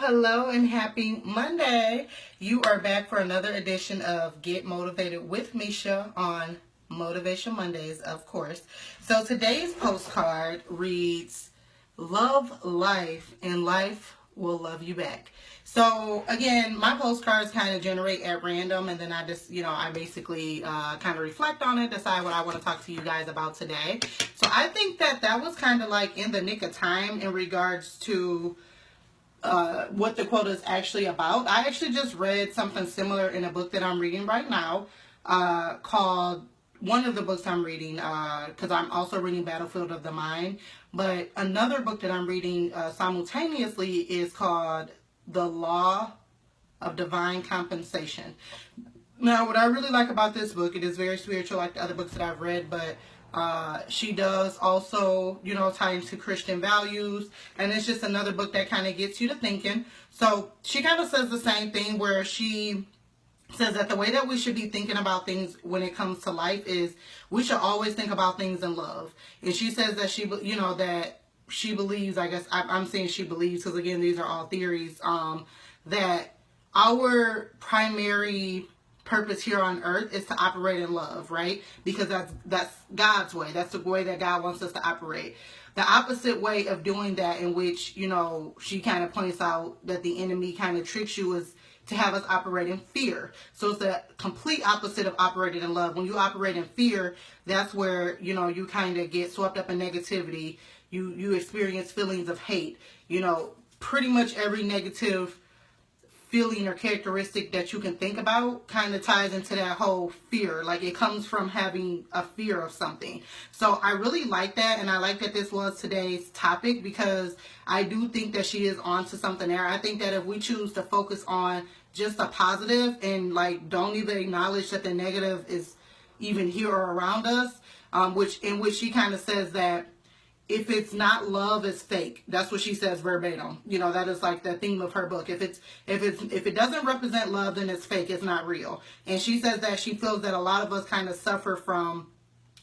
hello, and happy Monday. You are back for another edition of Get Motivated with Misha on Motivation Mondays, of course. So today's postcard reads, Love life and life will love you back. So again, my postcards kind of generate at random, and then I just, I basically kind of reflect on it, decide what I want to talk to you guys about today. So I think that was kind of like in the nick of time in regards to what the quote is actually about. I actually just read something similar in a book that I'm reading right now called, one of the books I'm reading, because I'm also reading Battlefield of the Mind, but another book that I'm reading simultaneously is called The Law of Divine Compensation. Now, what I really like about this book, it is very spiritual like the other books that I've read, but she does also, tie into Christian values, and it's just another book that kind of gets you to thinking. So she kind of says the same thing, where she says that the way that we should be thinking about things when it comes to life is we should always think about things in love. And she says that that she believes, I guess I'm saying she believes because again, these are all theories, that our primary purpose here on earth is to operate in love, right? Because that's God's way. That's the way that God wants us to operate. The opposite way of doing that, in which, she kind of points out that the enemy kind of tricks you, is to have us operate in fear. So it's the complete opposite of operating in love. When you operate in fear, that's where, you kind of get swept up in negativity. You experience feelings of hate. Pretty much every negative feeling or characteristic that you can think about kind of ties into that whole fear. Like, it comes from having a fear of something. So I really like that, and I like that this was today's topic, because I do think that she is on to something there. I think that if we choose to focus on just the positive and don't even acknowledge that the negative is even here or around us, which she kind of says that if it's not love, it's fake. That's what she says verbatim. That is like the theme of her book. If it doesn't represent love, then it's fake. It's not real. And she says that she feels that a lot of us kind of suffer from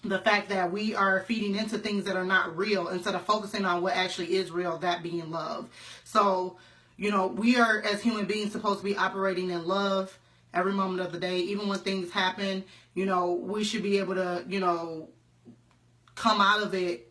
the fact that we are feeding into things that are not real instead of focusing on what actually is real, that being love. So, we are, as human beings, supposed to be operating in love every moment of the day. Even when things happen, we should be able to, come out of it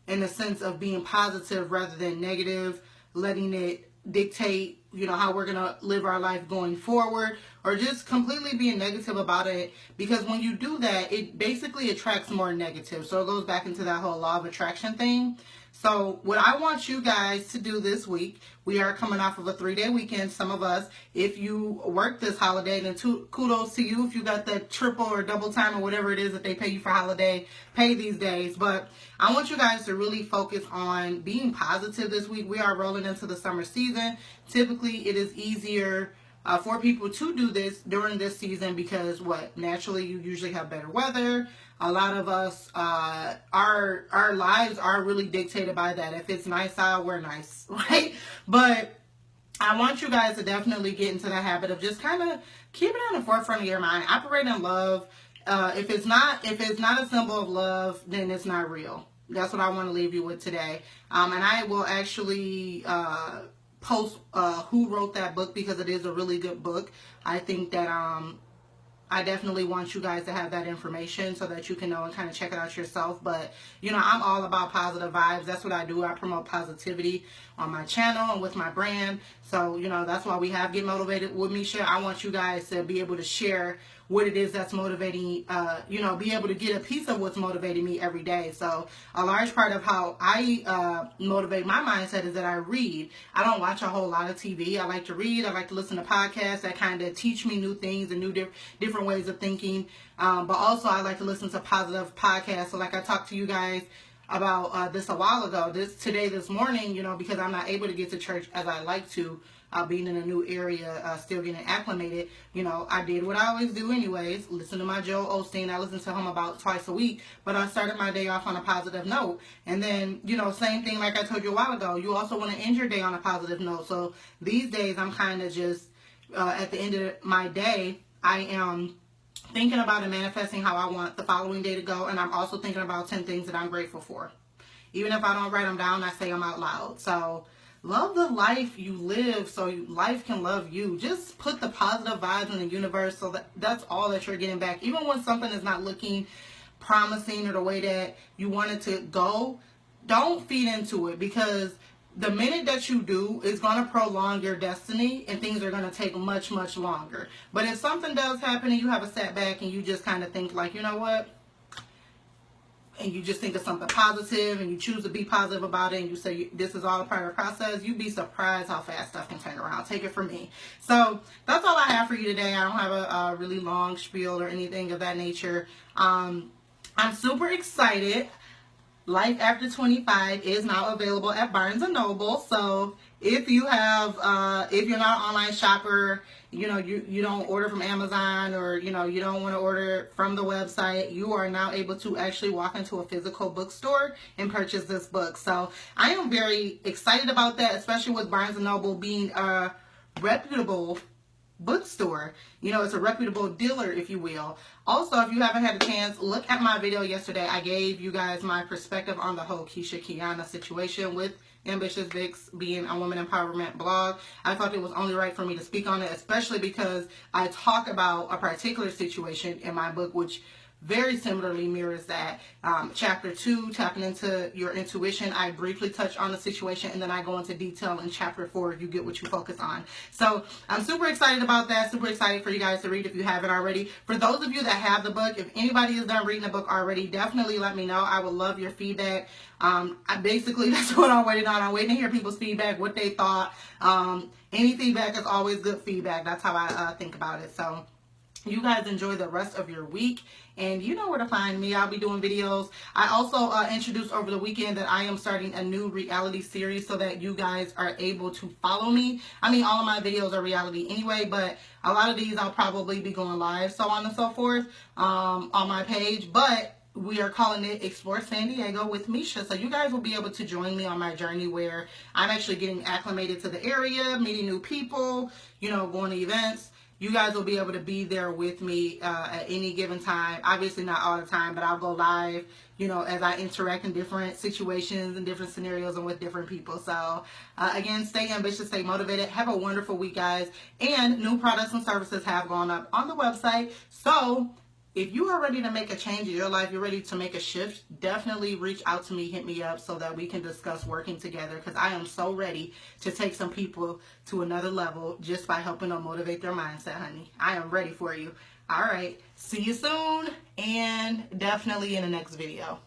in the sense of being positive rather than negative, letting it dictate, how we're going to live our life going forward, or just completely being negative about it. Because when you do that, it basically attracts more negative. So it goes back into that whole law of attraction thing. So what I want you guys to do this week, we are coming off of a 3-day weekend. Some of us, if you work this holiday, then kudos to you if you got the triple or double time or whatever it is that they pay you for holiday pay these days. But I want you guys to really focus on being positive this week. We are rolling into the summer season. Typically, it is easier for people to do this during this season because naturally you usually have better weather. A lot of us, our lives are really dictated by that. If it's nice out, we're nice, right? But I want you guys to definitely get into the habit of just kind of keep it on the forefront of your mind. Operate in love. If it's not a symbol of love, then it's not real. That's what I want to leave you with today. And I will actually post who wrote that book, because it is a really good book. I think that I definitely want you guys to have that information so that you can know and kind of check it out yourself. But, I'm all about positive vibes. That's what I do. I promote positivity on my channel and with my brand. So, that's why we have Get Motivated with Misha. I want you guys to be able to share what it is that's motivating, be able to get a piece of what's motivating me every day. So a large part of how I motivate my mindset is that I read. I don't watch a whole lot of TV. I like to read. I like to listen to podcasts that kind of teach me new things and new different ways of thinking. But also I like to listen to positive podcasts. So like I talked to you guys about this a while ago, this morning, because I'm not able to get to church as I like to, being in a new area, still getting acclimated. I did what I always do anyways, listen to my Joel Osteen. I listen to him about twice a week, but I started my day off on a positive note. And then, same thing like I told you a while ago, you also want to end your day on a positive note. So these days I'm kind of just, at the end of my day, I am thinking about and manifesting how I want the following day to go. And I'm also thinking about 10 things that I'm grateful for. Even if I don't write them down, I say them out loud. So love the life you live so life can love you. Just put the positive vibes in the universe, so that's all that you're getting back. Even when something is not looking promising or the way that you want it to go, don't feed into it, because the minute that you do is going to prolong your destiny, and things are going to take much, much longer. But if something does happen and you have a setback and you just kind of think like, you know what, and you just think of something positive and you choose to be positive about it and you say this is all a part of the process, you'd be surprised how fast stuff can turn around. Take it from me. So that's all I have for you today. I don't have a really long spiel or anything of that nature. I'm super excited. Life After 25 is now available at Barnes & Noble. So if you have, if you're not an online shopper, you know, you don't order from Amazon, or, you know, you don't want to order from the website, you are now able to actually walk into a physical bookstore and purchase this book. So I am very excited about that, especially with Barnes & Noble being a reputable bookstore. You know, it's a reputable dealer, if you will. Also, if you haven't had a chance, look at my video yesterday. I gave you guys my perspective on the whole Keisha Kiana situation with Ambitious Vix being a woman empowerment blog. I thought it was only right for me to speak on it, especially because I talk about a particular situation in my book, which very similarly mirrors that. Chapter 2, tapping into your intuition, I briefly touch on the situation, and then I go into detail in chapter 4 if you get what you focus on. So I'm super excited about that. Super excited for you guys to read if you haven't already. For those of you that have the book, if anybody is done reading the book already, definitely let me know. I would love your feedback. Basically, that's what I'm waiting on. I'm waiting to hear people's feedback, what they thought. Any feedback is always good feedback. That's how I think about it. So you guys enjoy the rest of your week, and you know where to find me. I'll be doing videos. I also introduced over the weekend that I am starting a new reality series so that you guys are able to follow me. I mean, all of my videos are reality anyway, but a lot of these I'll probably be going live, so on and so forth, on my page. But we are calling it Explore San Diego with Misha. So you guys will be able to join me on my journey where I'm actually getting acclimated to the area, meeting new people, you know, going to events. You guys will be able to be there with me at any given time. Obviously not all the time, but I'll go live, you know, as I interact in different situations and different scenarios and with different people. So again, stay ambitious, stay motivated. Have a wonderful week, guys. And new products and services have gone up on the website. So if you are ready to make a change in your life, you're ready to make a shift, definitely reach out to me, hit me up so that we can discuss working together, because I am so ready to take some people to another level just by helping them motivate their mindset, honey. I am ready for you. All right. See you soon, and definitely in the next video.